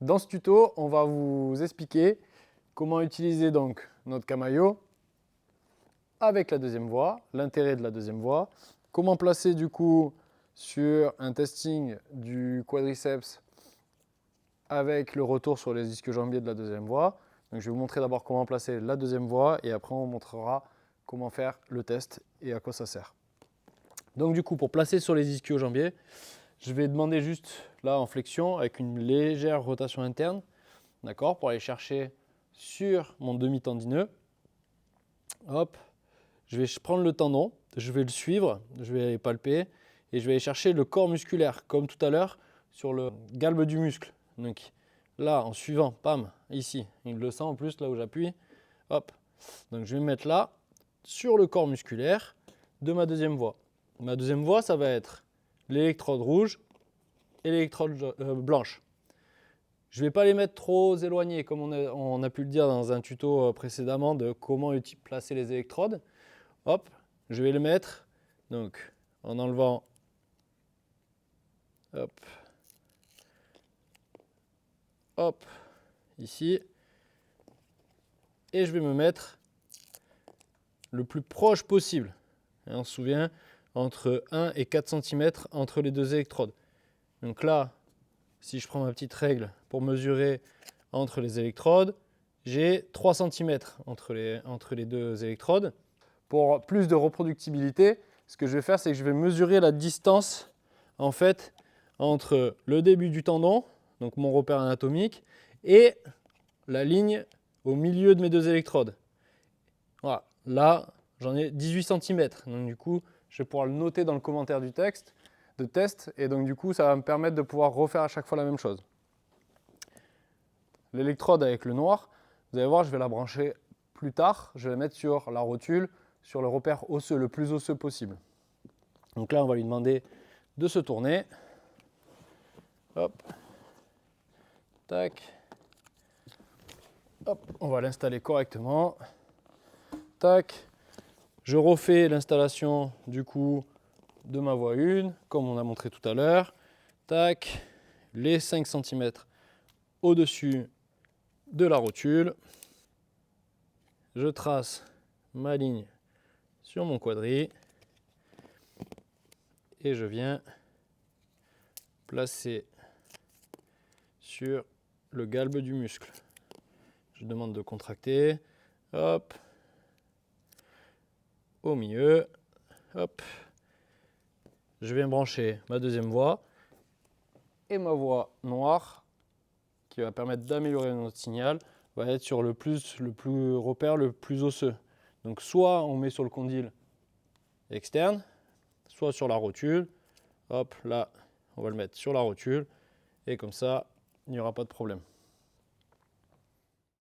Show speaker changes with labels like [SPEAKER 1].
[SPEAKER 1] Dans ce tuto, on va vous expliquer comment utiliser donc notre camaillot avec la deuxième voie, l'intérêt de la deuxième voie, comment placer du coup sur un testing du quadriceps avec le retour sur les ischio-jambiers de la deuxième voie. Donc je vais vous montrer d'abord comment placer la deuxième voie et après on montrera comment faire le test et à quoi ça sert. Donc du coup pour placer sur les ischio-jambiers, je vais demander juste là en flexion avec une légère rotation interne, d'accord, pour aller chercher sur mon demi-tendineux. Hop, je vais prendre le tendon, je vais le suivre, je vais aller palper et je vais aller chercher le corps musculaire comme tout à l'heure sur le galbe du muscle. Donc là en suivant, pam, ici, il le sent en plus là où j'appuie, hop. Donc je vais me mettre là sur le corps musculaire de ma deuxième voie. Ma deuxième voie, ça va être l'électrode rouge et l'électrode blanche. Je ne vais pas les mettre trop éloignés comme on a pu le dire dans un tuto précédemment de comment placer les électrodes. Hop, je vais les mettre donc en enlevant, hop, hop, ici. Et je vais me mettre le plus proche possible. Et on se souvient, entre 1 et 4 cm entre les deux électrodes. Donc là, si je prends ma petite règle pour mesurer entre les électrodes, j'ai 3 cm entre les deux électrodes. Pour plus de reproductibilité, ce que je vais faire, c'est que je vais mesurer la distance en fait entre le début du tendon, donc mon repère anatomique, et la ligne au milieu de mes deux électrodes. Voilà, là j'en ai 18 cm. Donc du coup, je vais pouvoir le noter dans le commentaire du texte de test, et donc du coup, ça va me permettre de pouvoir refaire à chaque fois la même chose. L'électrode avec le noir, vous allez voir, je vais la brancher plus tard. Je vais la mettre sur la rotule, sur le repère osseux, le plus osseux possible. Donc là, on va lui demander de se tourner. Hop. Tac. Hop, on va l'installer correctement. Tac. Je refais l'installation du coup de ma voie 1, comme on a montré tout à l'heure. Tac. Les 5 cm au-dessus de la rotule. Je trace ma ligne sur mon quadri et je viens placer sur le galbe du muscle. Je demande de contracter, hop, au milieu, hop. Je viens brancher ma deuxième voie et ma voie noire qui va permettre d'améliorer notre signal va être sur le repère le plus osseux. Donc soit on met sur le condyle externe, soit sur la rotule. Hop, là, on va le mettre sur la rotule et comme ça, il n'y aura pas de problème.